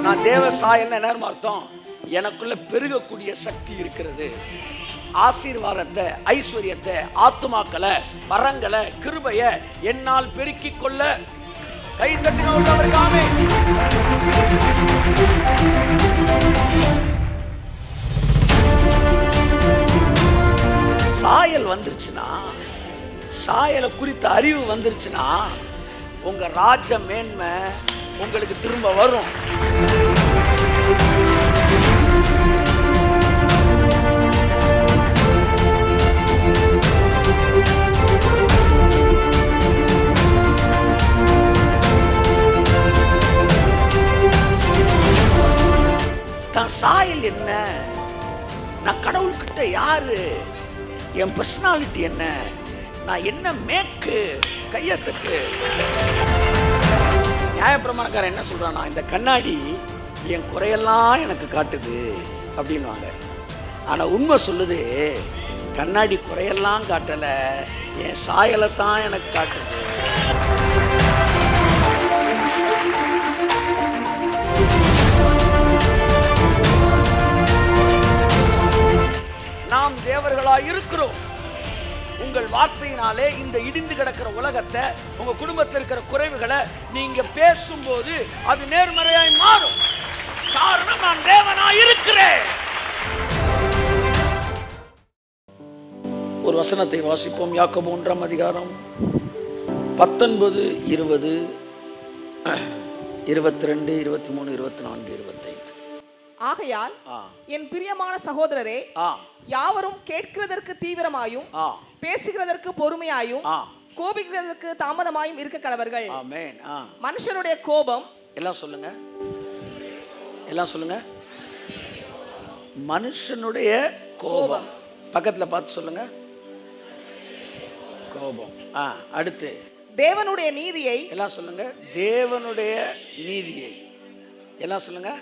நான் தேவ சாயல்னு என்ன அர்த்தம்? எனக்குள்ள பெருகக்கூடிய சக்தி இருக்கிறது. ஆசீர்வாதத்தை, ஐஸ்வர்யத்தை, ஆத்துமாக்களை, வரங்களை, கிருபையை என்னால் பெருக்கிக் கொள்ள கை தட்டினவர்களுக்காக சாயல் வந்துருச்சுன்னா, சாயலை குறித்த அறிவு வந்துருச்சுன்னா உங்க ராஜ மேன்மை உங்களுக்கு திரும்ப வரும். தான் சாயல் என்ன, நான் கடவுள்கிட்ட யாரு, என் பர்சனாலிட்டி என்ன, நான் என்ன மேற்கு, கையத்துக்கு. நியாயப்பிரமாணக்காரன் என்ன சொல்றானா, இந்த கண்ணாடி என் குறையெல்லாம் எனக்கு காட்டுது அப்படின்வாங்க. ஆனா உண்மை சொல்லுது, கண்ணாடி குறையெல்லாம் காட்டல, என் சாயலை தான் எனக்கு காட்டுது. நாம் தேவர்களாய் இருக்கிறோம். உங்கள் வார்த்தையினாலே இந்த இடிந்து கிடக்கிற உலகத்தை, உங்க குடும்பத்தில் இருக்கிற குறைவுகளை நீங்க பேசும்போது அது நேர்மறையாய் மாறும். காரணம், நான் தேவனாய் இருக்கிறேன். ஒரு வசனத்தை வாசிப்போம். யாக்கோபு 1ஆம் அதிகாரம் 19, 20, 22, 23, 24, 25. ஆகையால் என் பிரியமான சகோதரரே, யாவரும் கேட்கிறதற்கு தீவிரமாயும் பேசுகிறதற்கு பொறுமையாயும் கோபிக்கிறதற்கு தாமதமாயும் இருக்க கடவர்கள். ஆமென். மனுஷனுடைய கோபம், எல்லாம் சொல்லுங்க, எல்லாம் சொல்லுங்க, மனுஷனுடைய கோபம். பக்கத்துல பார்த்து சொல்லுங்க, கோபம். அடுத்து தேவனுடைய நீதியை, எல்லாம் சொல்லுங்க, தேவனுடைய நீதியை. எல்லாம் சொல்லுங்க,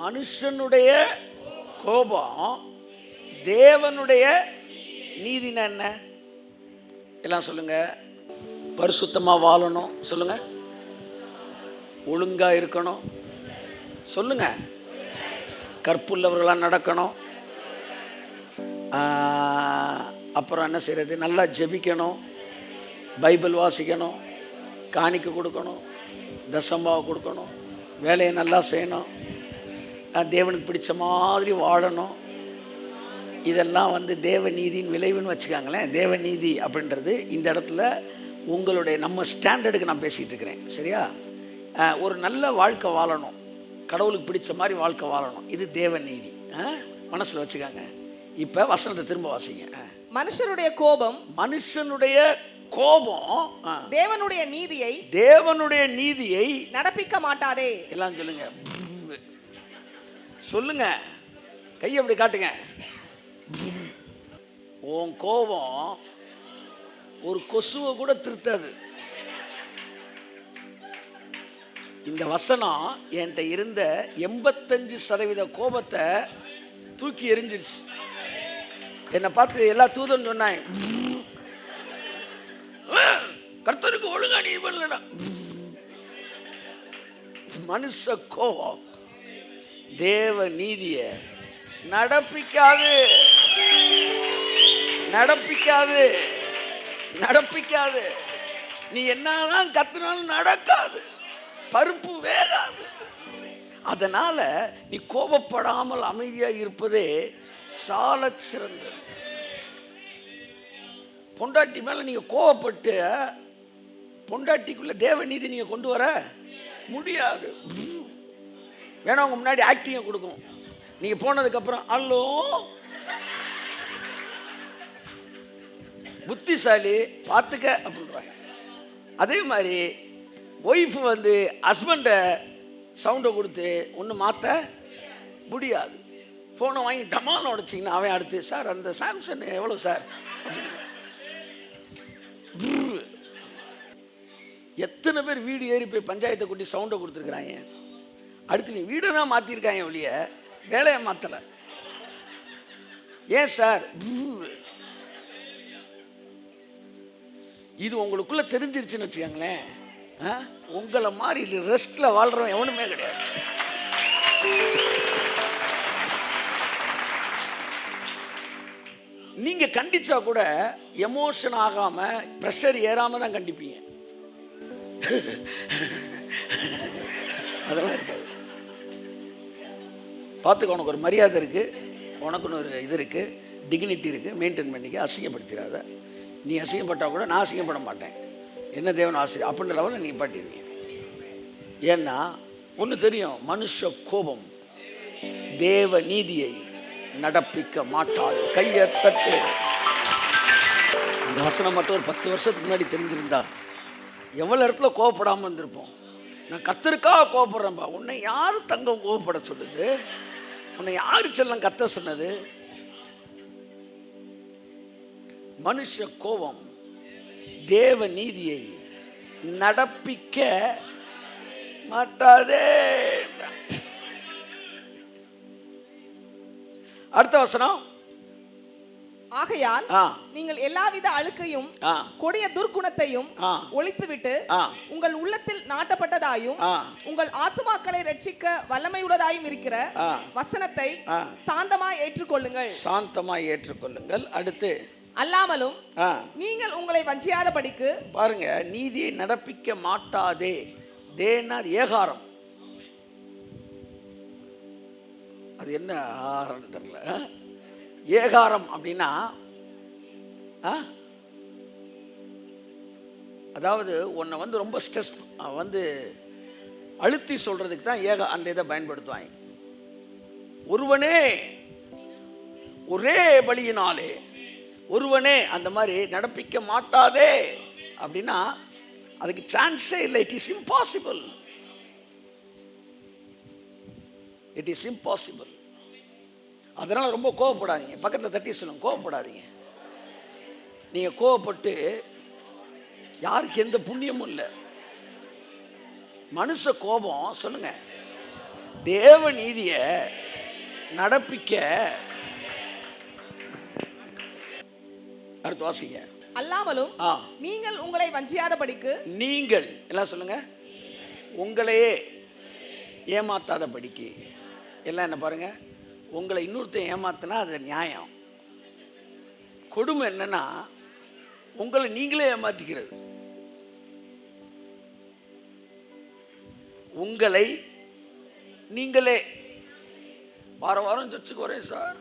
மனுஷனுடைய கோபம், தேவனுடைய நீதினா என்ன? எல்லாம் சொல்லுங்க. பரிசுத்தமா வாழணும் சொல்லுங்க, ஒழுங்கா இருக்கணும் சொல்லுங்க, கற்புள்ளவர்களா நடக்கணும், அப்புறம் என்ன செய்யறது, நல்லா ஜெபிக்கணும், பைபிள் வாசிக்கணும், காணிக்கை கொடுக்கணும், தசமாவை கொடுக்கணும், வேலையை நல்லா செய்யணும், தேவனுக்கு பிடிச்ச மாதிரி வாழணும். இதெல்லாம் தேவ நீதியின் விளைவுன்னு வச்சுக்காங்களேன். தேவ நீதி அப்படின்றது இந்த இடத்துல உங்களுடைய நம்ம ஸ்டாண்டர்டுக்கு நான் பேசிகிட்டு இருக்கிறேன், சரியா? ஒரு நல்ல வாழ்க்கை வாழணும், கடவுளுக்கு பிடிச்ச மாதிரி வாழ்க்கை வாழணும், இது தேவ நீதி. மனசில் வச்சுக்காங்க. இப்போ வசனத்தை திரும்ப வாசிங்க. மனுஷனுடைய கோபம், மனுஷனுடைய கோபம் தேவனுடைய நீதியை, தேவனுடைய நீதியை நடப்பிக்க மாட்டாதே. எல்லாம் சொல்லுங்க, சொல்லுங்க, கையை அப்படி காட்டுங்க. உன் கோபம் ஒரு கொசுவை கூட திருத்தாது. இந்த வசனம் என்கிட்ட இருந்த 85% கோபத்தை தூக்கி எறிஞ்சிருச்சு. என்னை பார்த்து எல்லா தூதன் சொன்னாங்க, கர்த்தருக்கு ஒழுங்கா நீ பண்ணலடா. மனுஷ கோபம் தேவ நீதியை நடப்பிக்காது, நடப்பிக்காது, நடப்பிக்காது. நீ என்னதான் கத்துனாலும் நடக்காது, பருப்பு வேகாது. அதனால நீ கோபப்படாமல் அமைதியாக இருப்பதே சால சிறந்தது. பொண்டாட்டி மேல நீங்க கோபப்பட்டு பொண்டாட்டிக்குள்ள தேவ நீதி நீங்க கொண்டு வர முடியாது. வேணா உங்க முன்னாடி ஆக்டிங்க கொடுக்கும், நீங்க போனதுக்கு அப்புறம் அல்லோ புத்திசாலி பார்த்துக்க அப்படின்றாங்க. அதே மாதிரி ஒய்ஃபு ஹஸ்பண்டை சவுண்டை கொடுத்து ஒன்றும் மாற்ற முடியாது. ஃபோனை வாங்கி டமால் உடைச்சிங்கன்னா அவன் அடுத்து, சார் அந்த சாம்சங் எவ்வளோ சார்? எத்தனை பேர் வீடு ஏறி போய் பஞ்சாயத்தை கூட்டி சவுண்டை கொடுத்துருக்குறாங்க. அடுத்து நீ வீடை தான் மாற்றிருக்காங்க ஒழிய வேலையை மாற்றலை. ஏன் சார்? இது உங்களுக்குள்ள தெரிஞ்சிருச்சுன்னு வச்சுக்கோங்களேன், உங்களை மாதிரி ரெஸ்ட்ல வாழ்றவன் எவனுமே கிடையாது. நீங்க கண்டிச்சா கூட எமோஷன் ஆகாம பிரஷர் ஏறாம தான் கண்டிப்பீங்க. அதெல்லாம் இருக்காது. பார்த்துக்க, உனக்கு ஒரு மரியாதை இருக்கு, உனக்குன்னு ஒரு இது இருக்கு, டிக்னிட்டி இருக்கு, மெயின்டைன் பண்ணிக்க. அசிங்கப்படுத்திடாத. நீ அசிங்கப்பட்டா கூட நான் அசிங்கப்பட மாட்டேன். என்ன தேவன் ஆசிரியர் அப்படின்ற லெவலில் நீங்கள் பாட்டிருவீங்க. ஏன்னா ஒன்று தெரியும், மனுஷ கோபம் தேவ நீதியை நடப்பிக்க மாட்டாது. கையை தட்டு. இந்த வசனம் மட்டும் ஒரு 10 வருஷத்துக்கு முன்னாடி தெரிஞ்சிருந்தா எவ்வளோ இடத்துல கோவப்படாமல் இருந்திருப்போம். நான் கர்த்தருக்காக கோவப்படுறேன்பா. உன்னை யார் தங்கம் கோவப்பட சொல்லுது? உன்னை யாரு செல்லம் கத்த சொன்னது? மனுஷ கோபம் தேவ நீதியை நடப்பிக்க மாட்டாதே. அடுத்த வசனம். ஆகையால் நீங்கள் எல்லாவித அழுக்கையும் கொடிய துர்க்குணத்தையும் ஒழித்துவிட்டு உங்கள் உள்ளத்தில் நாட்டப்பட்டதாயும் உங்கள் ஆத்துமாக்களை ரட்சிக்க வல்லமையுள்ளதாயும் இருக்கிற வசனத்தை சாந்தமாய் ஏற்றுக்கொள்ளுங்கள். சாந்தமாய் ஏற்றுக்கொள்ளுங்கள். அடுத்து, அல்லாமலும் நீங்கள் உங்களை வஞ்சியாதபடிக்கு. பாருங்க, நீதியை நடப்பிக்க மாட்டாதே. தேனா ஏகாரம். அது என்ன ஆரம் தெரியல. ஏகாரம் அப்படின்னா அதாவது உன்னை வந்து ரொம்ப ஸ்ட்ரெஸ் வந்து அழுத்தி சொல்றதுக்கு தான் அந்த இதை பயன்படுத்துவாங்க. ஒருவனே ஒரே பலியினாலே ஒருவனே அந்த மாதிரி நடப்பிக்க மாட்டாதே அப்படின்னா அதுக்கு சான்ஸே இல்லை. It is impossible. It is impossible. அதனால ரொம்ப கோவப்படாதீங்க. பக்கத்தில் தட்டி சொல்லுங்க, கோவப்படாதீங்க. நீங்க கோவப்பட்டு யாருக்கு எந்த புண்ணியமும் இல்லை. மனுஷ கோபம் சொல்லுங்க தேவ நீதியை நடப்பிக்க. அடுத்து வாசிங்க. அல்லாமலும் நீங்கள் உங்களை வஞ்சியாதபடிக்கு. நீங்கள் எல்லாம் சொல்லுங்க, உங்களையே ஏமாத்தாதபடிக்கு. எல்லாம் என்ன பாருங்க, உங்களை இன்னொருத்தன் ஏமாத்தினா அது நியாயம். கொடுமை என்னன்னா உங்களை நீங்களே ஏமாத்திக்கிறது. உங்களை நீங்களே. வாரம் வாரம் சர்ச்சுக்கு வரேன் சார்,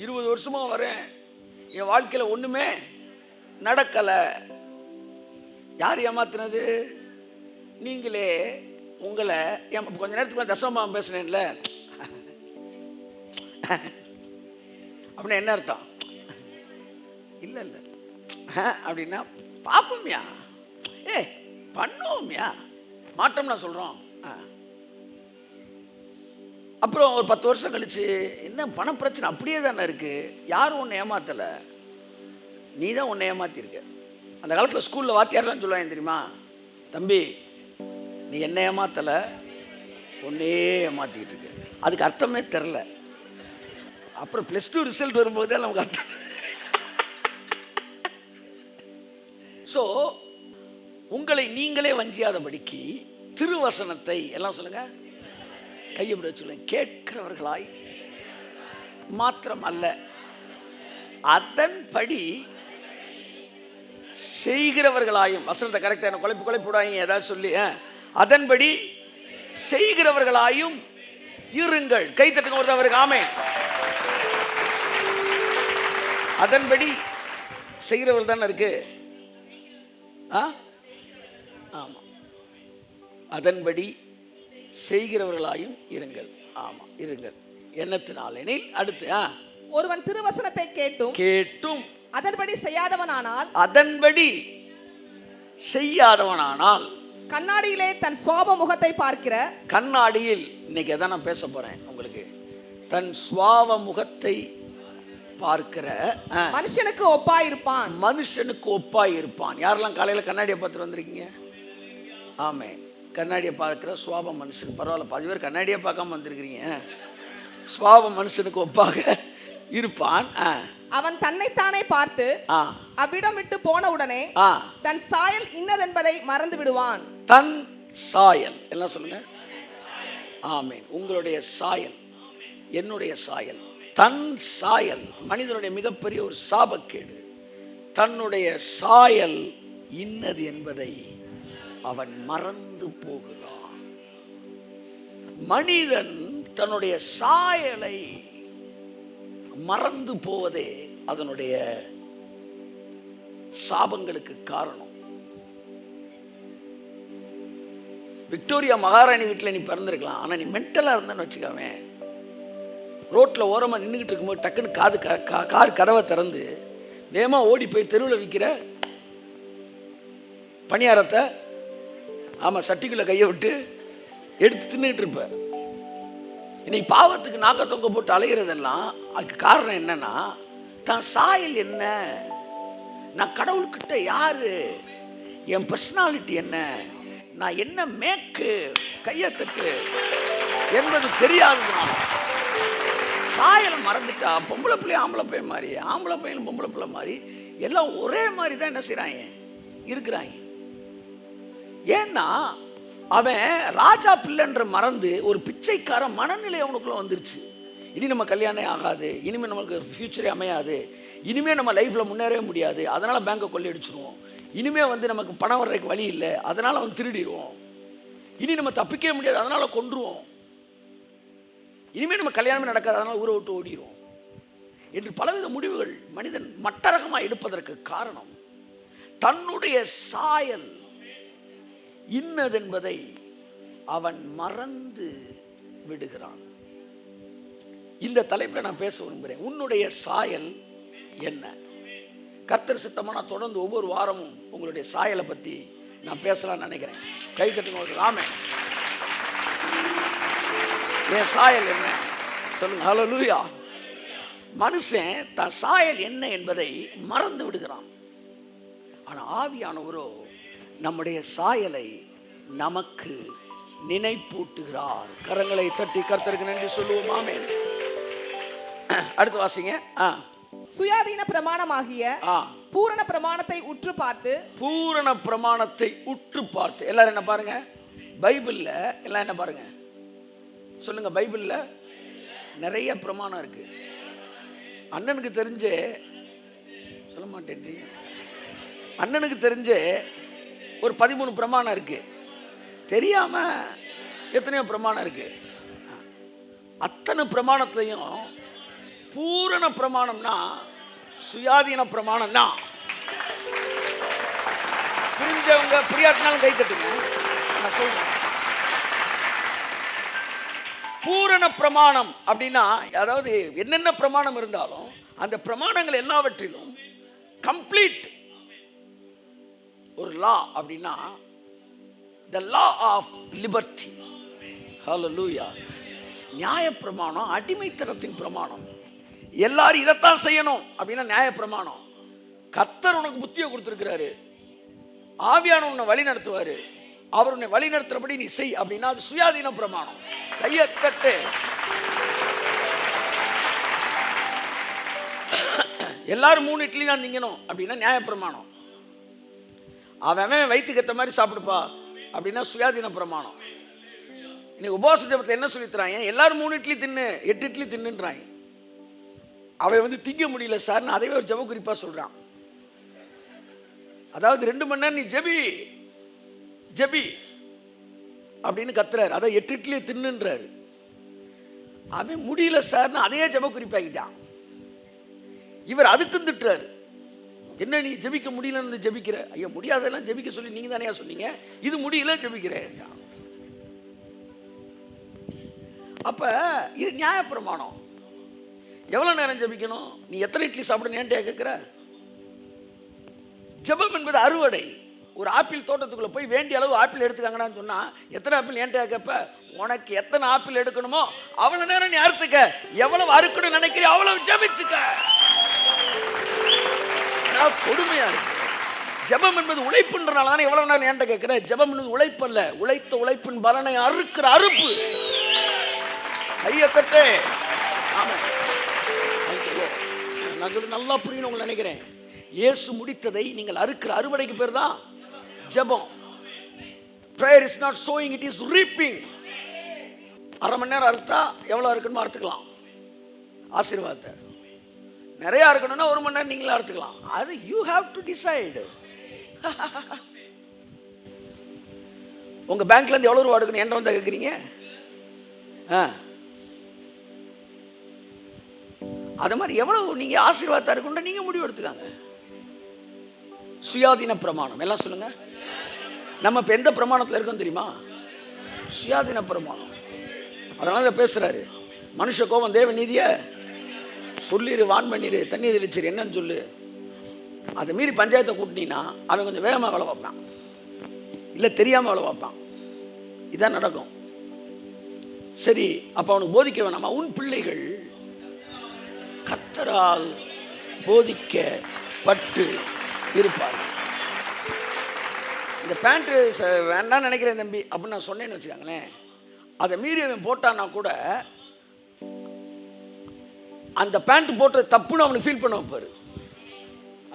20 வருஷமா வரேன், என் வாழ்க்கையில் ஒண்ணுமே நடக்கலை. யார் ஏமாத்தினது? நீங்களே உங்களை. கொஞ்ச நேரத்துக்கு தசமபாகம் பேசுனேன்ல, அப்படின்னா என்ன அர்த்தம்? இல்லை இல்லை அப்படின்னா பார்ப்போம்யா, பண்ணுவோம்யா, மாட்டோம்னா சொல்கிறோம். அப்புறம் ஒரு 10 வருஷம் கழிச்சு என்ன பண பிரச்சனை அப்படியே தானே இருக்கு. யாரும் ஒன்று ஏமாத்தலை, நீ தான் ஒன்று ஏமாத்திருக்க. அந்த காலத்தில் ஸ்கூலில் வாத்தியாரெலாம் சொல்லுவாங்க தெரியுமா, தம்பி நீ என்ன ஏமாத்தலை, ஒன்னே ஏமாத்திக்கிட்டு இருக்கு. அதுக்கு அர்த்தமே தெரில. அப்புறம் +2 ரிசல்ட் வரும்போது தான் நமக்கு அர்த்தம். ஸோ உங்களை நீங்களே வஞ்சியாதபடிக்கு திருவசனத்தை எல்லாம் சொல்லுங்க, கையப்பட சொல்லுங்க, கேட்கிறவர்களாய் மாத்திரம் அல்ல அதன்படி செய்கிறவர்களாயும். வசனத்தை கரெக்டாக என்ன குழப்பி விடாங்க ஏதாவது சொல்லி. அதன்படி செய்கிறவர்களாயும் இருங்கள். கை தட்டுங்க ஒரு அவருக்கு. ஆமென். அதன்படி செய்கிறவர்கள் தானே இருக்கு. ஆமா, அதன்படி செய்கிறவர்களாயும் இருங்கள். ஆமா, இருங்கள். எண்ணத்தினாலெனில். அடுத்து, ஒருவன் திருவசனத்தை கேட்டும் அதன்படி செய்யாதவனானால் கண்ணாடியிலே தன் சுவாப முகத்தை பார்க்கிற. கண்ணாடியில் இன்னைக்கு எதை நான் பேச போறேன் உங்களுக்கு. தன் சுவாப முகத்தை பார்க்கிற மனுஷனுக்கு ஒப்பாயிருப்பான். மனுஷனுக்கு ஒப்பாயிருப்பான். யாரெல்லாம் காலையில் கண்ணாடியை பார்த்துட்டு வந்திருக்கீங்க? ஆமே, கண்ணாடியை பார்க்கிற சுவாப மனுஷன். பரவாயில்ல, 10 பேர் கண்ணாடியை பார்க்காம வந்திருக்கிறீங்க. சுவாப மனுஷனுக்கு ஒப்பாக இருப்பான். அவன் தன்னைத்தானே பார்த்து அவ்விடம் விட்டு போன உடனே தன் சாயல் இன்னதென்பதை மறந்து விடுவான். தன் சாயல் எல்லாம் சொல்லுங்க. ஆமென். உங்களுடைய சாயல், என்னுடைய சாயல், தன் சாயல் மனிதனுடைய மிகப்பெரிய ஒரு சாபக்கேடு. தன்னுடைய சாயல் இன்னது என்பதை அவன் மறந்து போகிறான். மனிதன் தன்னுடைய சாயலை மறந்து போவதே அதனுடைய சாபங்களுக்கு காரணம். விக்டோரியா மகாராணி வீட்டில் நீ பிறந்திருக்கலாம், ஆனால் நீ மென்டலாக இருந்தேன்னு வச்சுக்கவே, ரோட்டில் ஓரமாக நின்றுக்கிட்டு இருக்கும்போது டக்குன்னு கார் கதவை திறந்து வேகமாக ஓடி போய் தெருவில் விற்கிற பணியாரத்தை சட்டிக்குள்ளே கையை விட்டு எடுத்து தின்னுட்டு இருப்ப. இன்னைக்கு பாவத்துக்கு நாக்க தொங்க போட்டு அலைகிறதெல்லாம் அதுக்கு காரணம் என்னன்னா, தான் சாயல் என்ன, நான் கடவுள்கிட்ட யாரு, என் பர்சனாலிட்டி என்ன, நான் என்ன மேக்கு கையத்துக்கு என்பது தெரியாதுதான். சாயலை மறந்துட்டா பொம்பளை பிள்ளை ஆம்பளை பையன் மாதிரி, ஆம்பளை பையன் பொம்பளை பிள்ளை மாதிரி எல்லாம் ஒரே மாதிரி தான் என்ன செய்யறாங்க, இருக்கிறாங்க. ஏன்னா அவன் ராஜா பிள்ளைன்ற மறந்து ஒரு பிச்சைக்கார மனநிலை அவனுக்குள்ள வந்துருச்சு. இனி நம்ம கல்யாணம் ஆகாது, இனிமேல் நமக்கு ஃபியூச்சரே அமையாது, இனிமேல் நம்ம லைஃப்பில் முன்னேறவே முடியாது, அதனால் பேங்கை கொள்ளையடிச்சிடுவோம், இனிமேல் நமக்கு பணம் வர்றதுக்கு வழி இல்லை, அதனால் திருடிடுவோம், இனி நம்ம தப்பிக்கவே முடியாது, அதனால் கொன்றுவோம், இனிமேல் நம்ம கல்யாணமே நடக்காது, அதனால் ஊரை விட்டு ஓடிடுவோம் என்று பலவித முடிவுகள் மனிதன் மட்டரகமாக எடுப்பதற்கு காரணம் தன்னுடைய சாயல் இன்னதென்பதை அவன் மறந்து விடுகிறான். இந்த தலைப்பில் நான் பேச விரும்புகிறேன். உன்னுடைய சாயல் என்ன? கர்த்தர் சித்தமாக நான் தொடர்ந்து ஒவ்வொரு வாரமும் உங்களுடைய சாயலை பற்றி நான் பேசலாம்னு நினைக்கிறேன். கை தட்டுங்க. ஆமென். என் சாயல் என்ன சொல்லுங்க. ஹல்லேலூயா. மனுஷன் தன் சாயல் என்ன என்பதை மறந்து விடுகிறான். ஆனால் ஆவியானவரோ நம்முடைய சாயலை நமக்கு நினைப்பூட்டுகிறார். கரங்களை தட்டி கர்த்தருக்கு நன்றி சொல்லுவோம். ஆமென். அடுத்து வாசிங்க. சுயாதீன பிரமாணமாகிய பூரண பிரமாணத்தை உற்று பார்த்து, பூரண பிரமாணத்தை உற்று பார்த்து. எல்லாரும் என்ன பாருங்க, பைபிள்ல எல்லாம் என்ன பாருங்க சொல்லுங்க. பைபிள்ல நிறைய பிரமாணம் இருக்கு. அண்ணனுக்கு தெரிஞ்சே சொல்ல மாட்டேன், அண்ணனுக்கு தெரிஞ்சே ஒரு 13 பிரமாணம் இருக்கு. தெரியாம எத்தனையோ பிரமாணம் இருக்கு. அத்தனை பிரமாணத்தையும் பூரண பிரமாணம்னா சுயாதீன பிரமாணம் தான். புரிஞ்சவங்க புரியாட்டினாலும் கை தட்டுங்க. நான் சொல்றேன். பூரண பிரமாணம் அப்படின்னா, அதாவது என்னென்ன பிரமாணம் இருந்தாலும் அந்த பிரமாணங்கள் எல்லாவற்றிலும் கம்ப்ளீட் ஒரு லா அப்படின்னா the law of liberty. Hallelujah. நியாய பிரமாணம் அடிமைத்தனத்தின் பிரமாணம். எல்லாரும் இதைத்தான் செய்யணும் அப்படின்னா நியாய பிரமாணம். கர்த்தர் உனக்கு புத்தியை கொடுத்திருக்கிறாரு, ஆவியான உன்னை வழி நடத்துவாரு, அவர் உன்னை வழி நடத்துறபடி நீ செய் அப்படின்னா அது சுயாதீன பிரமாணம். கையை தட்டு. எல்லாரும் 3 இட்லி தான் திங்கணும் அப்படின்னா நியாய பிரமாணம். அவன் வயிற்றுக்கு ஏற்ற மாதிரி சாப்பிடுப்பா அப்படின்னா சுயாதீன பிரமாணம். இன்னைக்கு உபவாச ஜெபத்தை என்ன சொல்லித்தராங்க, எல்லாரும் 3 இட்லி தின்னு 8 இட்லி தின்னுன்றாங்க. அவன் திங்க முடியல சார்னு அதைவே ஒரு ஜெப குறிப்பா சொல்றான். அதாவது 2 மணி நேரம் நீ ஜெபி ஜெபி அப்படின்னு கத்துறாரு. அதை 8 இட்லியை தின்னுன்றாரு. அவன் முடியல சார்னு அதையே ஜெப குறிப்பாக்கிட்டான். இவர் அதுக்கு திட்டுறாரு. என்ன நீ ஜெபிக்க முடியலன்னு ஜெபிக்கிற? ஐயா முடியாதெல்லாம் ஜெபிக்க சொல்லி நீங்க தானே சொன்னீங்க, இது முடியல ஜெபிக்கிறேன். அப்ப இது நியாய பிரமாணம். எவ்வளவு நேரம் ஜெபிக்கணும், நீ எத்தனை இட்லி சாப்பிடணும் ஏன்டா கேட்கிற? ஜெபம் என்பது அறுவடை. ஒரு ஆப்பிள் தோட்டத்துக்குள்ள போய் வேண்டிய அளவு ஆப்பிள் எடுத்துக்காங்கன்னு சொன்னா எத்தனை ஆப்பிள் ஏன்டா கேட்ப? உனக்கு எத்தனை ஆப்பிள் எடுக்கணுமோ அவ்வளவு நேரம் நீ அறுத்துக்க. எவ்வளவு அறுக்கணும்னு நினைக்கிற அவ்வளவு ஜெபிச்சுக்க. கொடுமையா இருக்கு. ஜெபம் என்பது உழைப்புன்றனால தானே எவ்வளவு நேரம் ஏன்டா கேட்கிற? ஜெபம் என்பது உழைப்பல்ல, உழைத்த உழைப்பின் பலனை அறுக்கிற அறுப்பு. ஐயத்தட்டே. ஆமா நான் சொல்லி நல்லா புரியணும் உங்களுக்கு நினைக்கிறேன். இயேசு முடித்ததை நீங்கள் அறுக்கிற அறுவடைக்கு பேர் தான் ஜெபம். prayer is not sowing, it is reaping. அரை மணி நேரம் அறுத்தா எவ்வளோ இருக்கணுமோ அறுத்துக்கலாம். ஆசீர்வாதத்தை நிறையா இருக்கணும்னா 1 மணி நேரம் நீங்களே அறுத்துக்கலாம். அது யூ ஹாவ் டு டிசைடு. உங்கள் பேங்க்லேருந்து எவ்வளோ ரூபா எடுக்கணும் என்ன வந்து கேட்குறீங்க? அது மாதிரி எவ்வளவு நீங்கள் ஆசீர்வாதம் இருக்குன்ற நீங்கள் முடிவு எடுத்துக்காங்க. சுயாதீன பிரமாணம் எல்லாம் சொல்லுங்க. நம்ம இப்போ எந்த பிரமாணத்தில் இருக்கோம் தெரியுமா? சுயாதீன பிரமாணம். அதனால பேசுறாரு, மனுஷ கோபம் தேவ நீதிய சொல்லிடு, வான் பண்ணிடு, தண்ணி தெளிச்சிரு, என்னன்னு சொல்லு. அதை மீறி பஞ்சாயத்தை கூட்டினீங்கன்னா அவன் கொஞ்சம் வேகமாக வேலை பார்ப்பான், இல்லை தெரியாமல் வேலை பார்ப்பான். இதான் நடக்கும். சரி, அப்போ அவனுக்கு போதிக்க வேணாமா? உன் பிள்ளைகள் கர்த்தரால் போதிக்கப்பட்டு இருப்பார். இந்த பேண்ட்டு வேண்டாம்னு நினைக்கிறேன் தம்பி அப்படின்னு நான் சொன்னேன்னு வச்சுக்காங்களேன், அதை மீறி அவன் போட்டான்னா கூட அந்த பேண்ட் போட்டது தப்புன்னு அவனுக்கு ஃபீல் பண்ண வைப்பார்.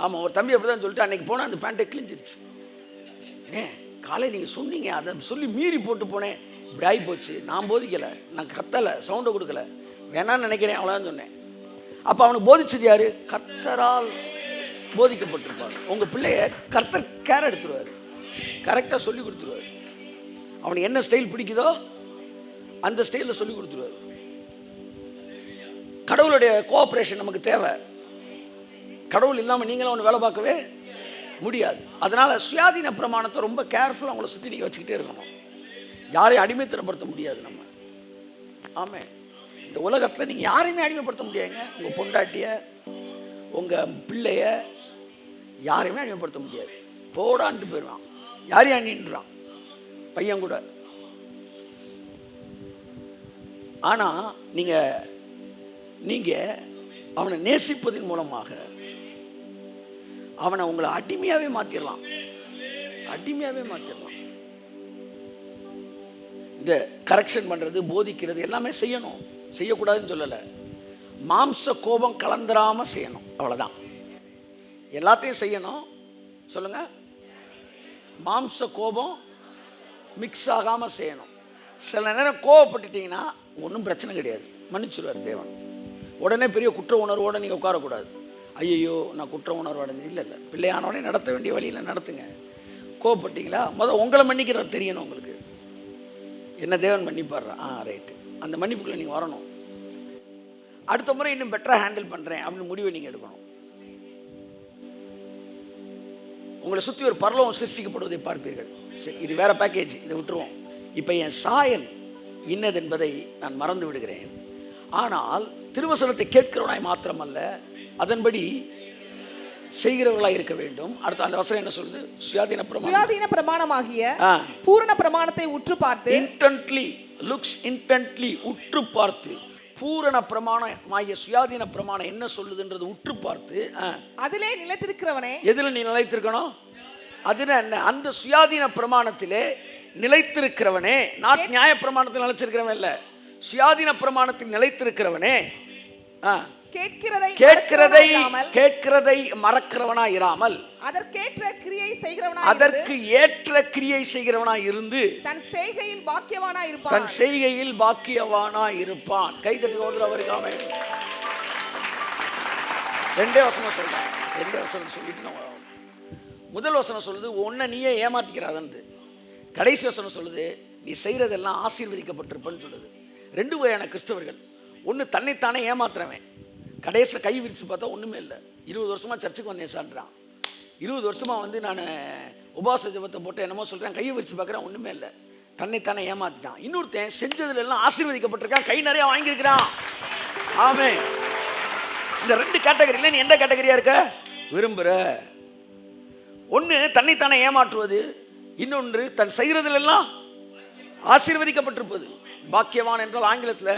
ஆமாம், ஒரு தம்பி அப்படி தான் சொல்லிட்டு அன்றைக்கி போனால் அந்த பேண்ட்டை கிழிஞ்சிருச்சு. காலையில் நீங்கள் சொன்னீங்க, அதை சொல்லி மீறி போட்டு போனேன், இப்படி ஆகி போச்சு. நான் போதிக்கலை, நான் கத்தலை, சவுண்டை கொடுக்கல, வேணான்னு நினைக்கிறேன், அவ்வளோதான் சொன்னேன். அப்போ அவனுக்கு போதிச்சது யார்? கர்த்தரால் போதிக்கப்பட்டிருப்பார். உங்கள் பிள்ளைய கர்த்தர் கேர் எடுத்துருவார், கரெக்டாக சொல்லி கொடுத்துருவார். அவனுக்கு என்ன ஸ்டைல் பிடிக்குதோ அந்த ஸ்டைலில் சொல்லி கொடுத்துருவார். கடவுளுடைய கோஆப்ரேஷன் நமக்கு தேவை. கடவுள் இல்லாமல் நீங்களும் அவனை வேலை பார்க்கவே முடியாது. அதனால் சுயாதீன பிரமாணத்தை ரொம்ப கேர்ஃபுல்லாக அவங்கள சுற்றி நீங்கள் வச்சுக்கிட்டே இருக்கணும். யாரையும் அடிமைத்தனப்படுத்த முடியாது நம்ம. ஆமாம், இந்த உலகத்தில் நீங்கள் யாரையுமே அடிமைப்படுத்த முடியாதுங்க. உங்கள் பொண்டாட்டிய, உங்கள் பிள்ளைய யாரையுமே அடிமைப்படுத்த முடியாது. போடான்ட்டு போயிடுவான், யாரையும் அணின்றான் பையன் கூட. ஆனால் நீங்கள் அவனை நேசிப்பதன் மூலமாக அவனை உங்களை அடிமையாகவே மாற்றிடலாம், அடிமையாகவே மாற்றிடலாம். இந்த கரெக்ஷன் பண்ணுறது, போதிக்கிறது எல்லாமே செய்யணும், செய்யக்கூடாதுன்னு சொல்லலை. மாம்ச கோபம் கலந்துராமல் செய்யணும், அவ்வளோதான். எல்லாத்தையும் செய்யணும். சொல்லுங்க, மாம்ச கோபம் மிக்ஸ் ஆகாமல் செய்யணும். சில நேரம் கோவப்பட்டுட்டீங்கன்னா ஒன்றும் பிரச்சனை கிடையாது, மன்னிச்சுடுவார் தேவன். உடனே பெரிய குற்ற உணர்வோடு நீங்கள் உட்காரக்கூடாது. ஐயோ நான் குற்ற உணர்வு அடைஞ்சு, இல்லை இல்லை, பிள்ளையானோடனே நடத்த வேண்டிய வழியில் நடத்துங்க. கோவப்பட்டீங்களா, உங்களை மன்னிக்கிறது தெரியணும் உங்களுக்கு. என்ன தேவன் மன்னிப்பாடுறா, ரைட்டு, அந்த மன்னிப்புக்குள்ளே நீங்கள் வரணும். அடுத்த முறை இன்னும் பெட்டராக ஹேண்டில் பண்ணுறேன் அப்படின்னு முடிவை நீங்கள் எடுக்கணும். உங்களை சுற்றி ஒரு பரலோகம் சிருஷ்டிக்கப்படுவதை பார்ப்பீர்கள். சரி, இது வேற பேக்கேஜ், இதை விட்டுருவோம். இப்போ என் சாயல் இன்னது என்பதை நான் மறந்து விடுகிறேன். ஆனால் திருவசனத்தை கேட்கிறவனாய் மாத்திரமல்ல, அதன்படி செய்கிறவர்களாக இருக்க வேண்டும். அடுத்த அந்த வசனம் என்ன சொல்லுது? சுயாதீன பிரமாணமாகிய பூரண பிரமாணத்தை உற்று பார்த்து, இன்டென்ட்லி லுக்ஸ் இன்டென்ட்லி, உற்று பார்த்து, பூரண பிரமாணமாகிய சுயாதீன பிரமாணம் என்ன சொல்லுதுன்றது உற்று பார்த்து, அதிலே நிலைத்திருக்கிறவனே. எதில் நீ நிலைத்திருக்கணும்? அதுனா என்ன? அந்த சுயாதீன பிரமாணத்திலே நிலைத்திருக்கிறவனே. நான் நியாய பிரமாணத்தில் நிலைச்சிருக்கிறவன் இல்லை, சுயாதீன பிரமாணத்தில் நிலைத்திருக்கிறவனே. கேட்கிறதை மறக்கிறவனா இராமல், அதற்கு ஏற்ற கிரியை செய்கிறவனாய் இருந்து தன் செய்கையில் பாக்கியவானாய் இருப்பான். கைதட்டி ஓடுறவருக்கு ஆமென். ரெண்டே வசனம் சொல்றேன், ரெண்டே வசனம் சொல்லிட்டு முதல் வசனம் சொல்லுது உன்னை நீயே ஏமாத்திக்கிறாதன்னு. கடைசி வசனம் சொல்லுது நீ செய்கிறதெல்லாம் ஆசீர்வதிக்கப்பட்டிருப்பன்னு சொல்லுது. ரெண்டு வகையான கிறிஸ்தவர்கள். ஒன்று தன்னைத்தானே ஏமாத்துறவன், கடைசியில் கை விரித்து பார்த்தா ஒன்றுமே இல்லை. 20 வருஷமாக சர்ச்சுக்கு வந்தேன் சான்றான், 20 வருஷமாக வந்து நான் உபாச ஜபத்தை போட்டு என்னமோ சொல்கிறேன், கையை விரித்து பார்க்குறேன், ஒன்றுமே இல்லை, தன்னைத்தானே ஏமாற்றிட்டான். இன்னொருத்தன் செஞ்சதுல எல்லாம் ஆசீர்வதிக்கப்பட்டிருக்கான், கை நிறையா வாங்கியிருக்கிறான். ஆமென். இந்த ரெண்டு கேட்டகரியில் நீ எந்த கேட்டகரியாக இருக்க விரும்புகிற? ஒன்று தன்னைத்தானே ஏமாற்றுவது, இன்னொன்று தன் செய்கிறதுலாம் ஆசீர்வதிக்கப்பட்டிருப்பது. பாக்கியவான் என்றால் ஆங்கிலத்தில்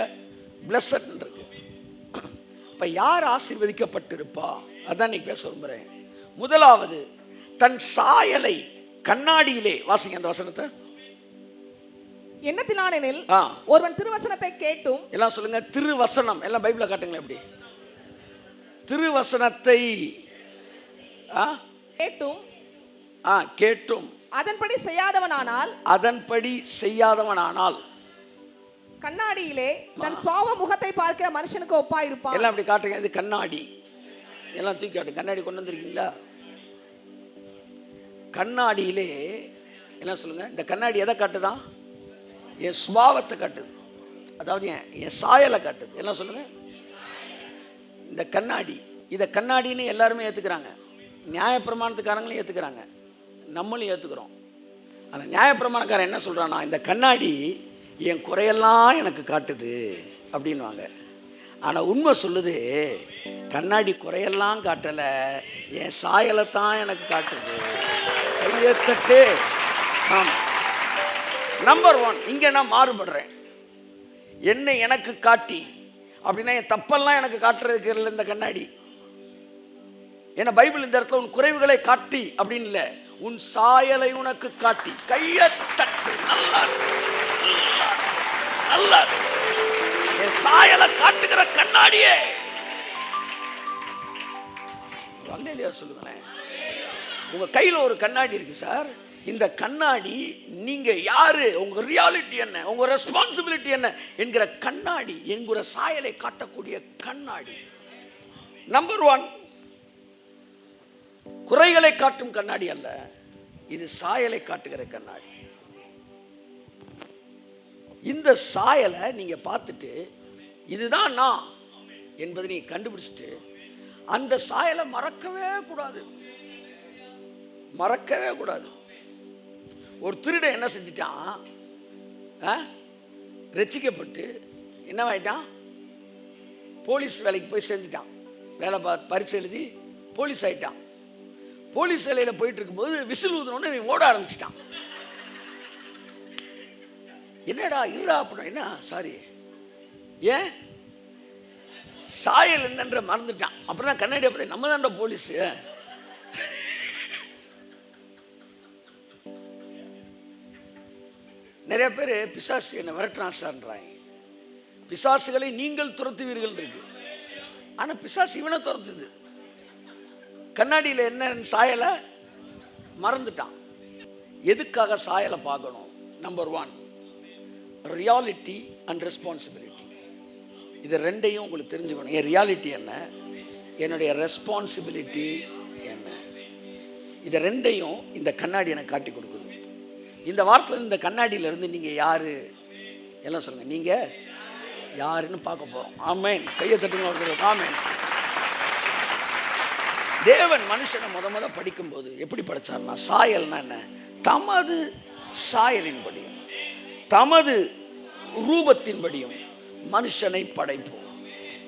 பிளஸட் இருக்கு. இப்போ யார் ஆசீர்வதிக்கப்பட்டிருப்பா? அதான் நீ பேச விரும்புகிறேன். முதலாவது தன் சாயலை கண்ணாடியிலே வாசிங்க அந்த வசனத்தை. எண்ணத்தினானெனில் ஒருவன் திருவசனத்தை கேட்டும், எல்லாம் சொல்லுங்க திருவசனம், எல்லாம் பைபிளை காட்டுங்களேன். எப்படி திருவசனத்தை கேட்டும் அதன்படி செய்யாதவனானால் கண்ணாடியிலே தன் சுவாவ முகத்தை பார்க்கிற மனுஷனுக்கு ஒப்பாயிருப்பான். எல்லாம் அப்படி காட்டுங்க. இது கண்ணாடி, எல்லாம் தூக்கி காட்டுங்க. கண்ணாடி கொண்டு வந்திருக்கீங்களா? கண்ணாடியிலே என்ன சொல்லுங்க, இந்த கண்ணாடி எதை காட்டுதான்? என் சுபாவத்தை காட்டுது, அதாவது என் சாயலை காட்டுது. எல்லாம் சொல்லுங்க. இந்த கண்ணாடி, இதை கண்ணாடின்னு எல்லாருமே ஏற்றுக்கிறாங்க. நியாயப்பிரமாணத்துக்காரங்களும் ஏற்றுக்கிறாங்க, நம்மளும் ஏற்றுக்கிறோம். ஆனால் நியாயப்பிரமாணக்காரன் என்ன சொல்கிறான்னா, இந்த கண்ணாடி என் குறையெல்லாம் எனக்கு காட்டுது அப்படின்வாங்க. ஆனால் உண்மை சொல்லுது, கண்ணாடி குறையெல்லாம் காட்டலை, என் சாயலை தான் எனக்கு காட்டுது. கையேத்தட்டு. ஆமாம், நம்பர் 1 இங்கே நான் மாறுபடுறேன். என்னை எனக்கு காட்டி அப்படின்னா என் தப்பெல்லாம் எனக்கு காட்டுறதுக்கு இல்லை இந்த கண்ணாடி. ஏன்னா பைபிள் இந்த இடத்துல உன் குறைவுகளை காட்டி அப்படின்னு இல்லை, உன் சாயலை உனக்கு காட்டி. கையத்தட்டு. நல்லா நல்லா என் சாயலை காட்டுகிற கண்ணாடியே. அல்லேலூயா சொல்லுங்களேன். உங்க கையில ஒரு கண்ணாடி இருக்கு சார். இந்த கண்ணாடி நீங்க யாரு, உங்க ரியாலிட்டி என்ன, உங்க ரெஸ்பான்சிபிலிட்டி என்ன என்கிற கண்ணாடி, என்கிற சாயலை காட்டக்கூடிய கண்ணாடி. நம்பர் 1 குறைகளை காட்டும் கண்ணாடி அல்ல, இது சாயலை காட்டுகிற கண்ணாடி. இந்த சாயலை நீங்க பார்த்துட்டு இதுதான் நான் என்பதை நீங்க கண்டுபிடிச்சிட்டு அந்த சாயலை மறக்கவே கூடாது, மறக்கவே கூடாது. ஒரு திருடன் என்ன செஞ்சிட்டான், ரட்சிக்கப்பட்டு என்னவாயிட்டான், போலீஸ் வேலைக்கு போய் சேர்ந்துட்டான். வேலை பரீட்சை எழுதி போலீஸ் ஆயிட்டான். போலீஸ் வேலையில் போயிட்டு இருக்கும்போது விசில் ஊதுனோன்னு இவன் ஓட ஆரம்பிச்சிட்டான். என்னடா இருடா அப்படின்னா, என்ன சாரி, ஏன் சாயல் என்னன்ற மறந்துட்டான். அப்புறம் தான் கண்ணாடியை பற்றி நம்ம தான்டா போலீஸ். நிறைய பேர் பிசாசு என்னை விரட்டுறான் சார்ன்றாங்க. பிசாசுகளை நீங்கள் துரத்துவீர்கள் இருக்கு, ஆனால் பிசாசு இவனை துரத்துது. கண்ணாடியில் என்ன சாயலை மறந்துட்டான். எதுக்காக சாயலை பார்க்கணும்? Number 1 reality and responsibility. இது ரெண்டையும் உங்களுக்கு தெரிஞ்சுக்கணும். என் ரியாலிட்டி என்ன, என்னுடைய ரெஸ்பான்சிபிலிட்டி என்ன, இதை ரெண்டையும் இந்த கண்ணாடி எனக்கு காட்டி கொடுக்குது. இந்த வாரத்தில் இந்த கண்ணாடியிலிருந்து நீங்கள் யார் எல்லாம் சொல்லுங்கள், நீங்கள் யாருன்னு பார்க்க போகிறோம். ஆமேன். கையை தட்டுங்க. ஆமேன். தேவன் மனுஷனை முத படிக்கும்போது எப்படி படைச்சார்னா, சாயல்னா என்ன, தமது சாயலின்படியும் தமது ரூபத்தின்படியும் மனுஷனை படைப்போம்,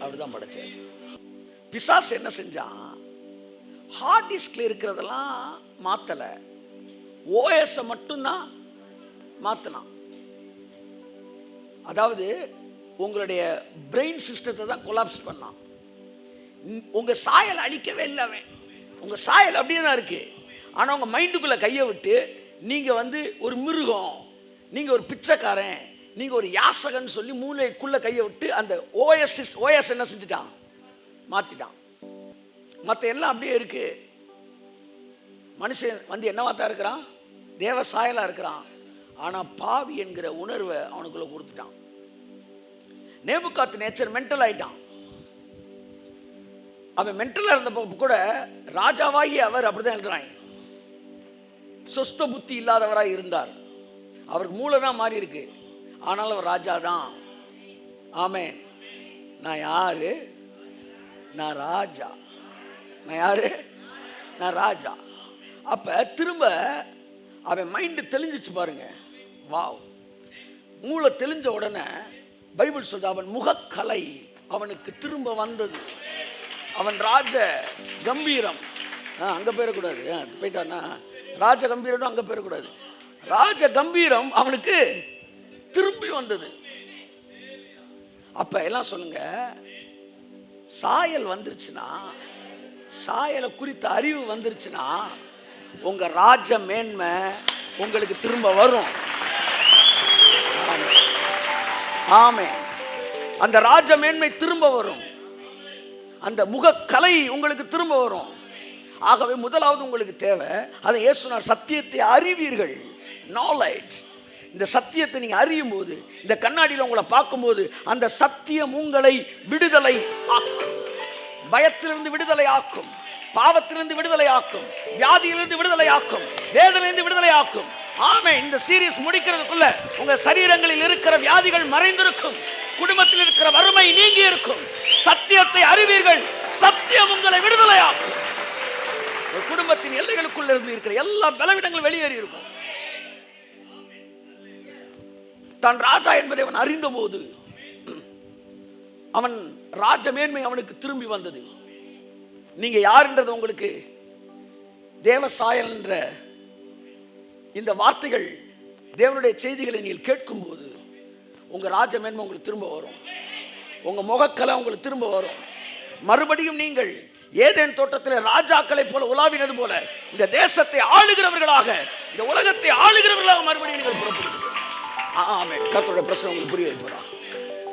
அப்படிதான் படைச்சார். பிசாசு என்ன செஞ்சான், ஹார்ட் டிஸ்க்ல இருக்கிறதெல்லாம் மாத்தல, ஓஎஸ் மட்டும்தான் மாத்தினான். அதாவது உங்களுடைய பிரெயின் சிஸ்டத்தை தான் கொலாப்ஸ் பண்ணான். உங்க சாயல் அழிக்கவே இல்லை அவன். உங்க சாயல் அப்படியே தான் இருக்கு. ஆனா உங்க மைண்டுக்குள்ள கையை விட்டு நீங்க ஒரு மிருகம், நீங்க ஒரு பிச்சைக்காரன், நீங்க ஒரு யாசகன் சொல்லி மூளைக்குள்ள கையை விட்டு அந்த ஓஎஸ் என்ன செஞ்சுட்டான், மாத்திட்டான். மற்ற எல்லாம் அப்படியே இருக்கு. மனுஷன் என்னவா தான் இருக்கிறான், தேவ சாயலா இருக்கிறான். ஆனா பாவி என்கிற உணர்வை அவனுக்குள்ள கொடுத்துட்டான். நேபுகாத் நேச்சர் மென்டல் ஆயிட்டான். அவன் மென்டலா இருந்தப்போ கூட ராஜாவாகி அவர் அப்படிதான் எழுதுறாங்க. சொஸ்த புத்தி இல்லாதவராய் இருந்தார். அவருக்கு மூளை தான் மாறி இருக்கு, ஆனால் அவர் ராஜா தான். ஆமேன். நான் யாரு, நான் ராஜா. நான் யாரு, நான் ராஜா. அப்ப திரும்ப அவன் மைண்டு தெளிஞ்சிச்சு பாருங்க. வாவ். மூளை தெளிஞ்ச உடனே பைபிள் சொல்ற அவன் முகக்கலை அவனுக்கு திரும்ப வந்தது. அவன் ராஜ கம்பீரம் அங்க போயிடக்கூடாது, போயிட்டான்னா ராஜ கம்பீரம் அங்க போயிடக்கூடாது. ராஜ கம்பீரம் அவனுக்கு திரும்பி வந்தது. அப்ப எல்லாம் சொல்லுங்க, சாயல் வந்துருச்சுன்னா, சாயலை குறித்த அறிவு வந்துருச்சுன்னா உங்க ராஜ மேன்மை உங்களுக்கு திரும்ப வரும். ஆமே. அந்த ராஜ மேன்மை திரும்ப வரும். அந்த முகக்கலை உங்களுக்கு திரும்ப வரும். ஆகவே முதலாவது உங்களுக்கு தேவை, அதை இயேசு சொன்னார், சத்தியத்தை அறிவீர்கள். நாலேஜ். இந்த சத்தியத்தை நீங்க அறியும் போது, இந்த கண்ணாடியில் உங்களை பார்க்கும்போது, அந்த சத்தியம் உங்களை விடுதலை ஆக்கும். பயத்திலிருந்து விடுதலை ஆக்கும், பாவத்திலிருந்து விடுதலை ஆக்கும், வியாதியிலிருந்து விடுதலை ஆக்கும், வேதனையிலிருந்து விடுதலை ஆக்கும். ஆமென். இந்த சீரிஸ் முடிக்கிறதுக்குள்ள உங்க சரீரங்களில் இருக்கிற வியாதிகள் மறைந்திருக்கும், குடும்பத்தில் இருக்கிற வறுமை நீங்கி இருக்கும். சத்தியத்தை அறிவீர்கள், சத்தியம் உங்களை விடுதலை ஆக்கும். குடும்பத்தின் எல்லைகளுக்குள்ள இருந்து இருக்கிற எல்லா பலவீனங்களும் வெளியேறி இருக்கும். தான் ராஜா என்பதை அவன் அறிந்த போது அவன் ராஜ மேன்மை அவனுக்கு திரும்பி வந்தது. நீங்க யாருன்றது உங்களுக்கு தேவசாயல் என்ற இந்த வார்த்தைகள், தேவனுடைய செய்திகளை நீங்கள் கேட்கும் போது உங்க ராஜ மேன்மை உங்களுக்கு திரும்ப வரும், உங்க முகக்கலை உங்களுக்கு திரும்ப வரும். மறுபடியும் நீங்கள் ஏதேன் தோட்டத்தில் ராஜாக்களை போல உலாவினது போல இந்த தேசத்தை ஆளுகிறவர்களாக, இந்த உலகத்தை ஆளுகிறவர்களாக மறுபடியும் நீங்கள் புறப்படுவீர்கள். ஆமென். கர்த்தருடைய பிரசன்னம் உங்களுக்கு புரிய வைப்பதா.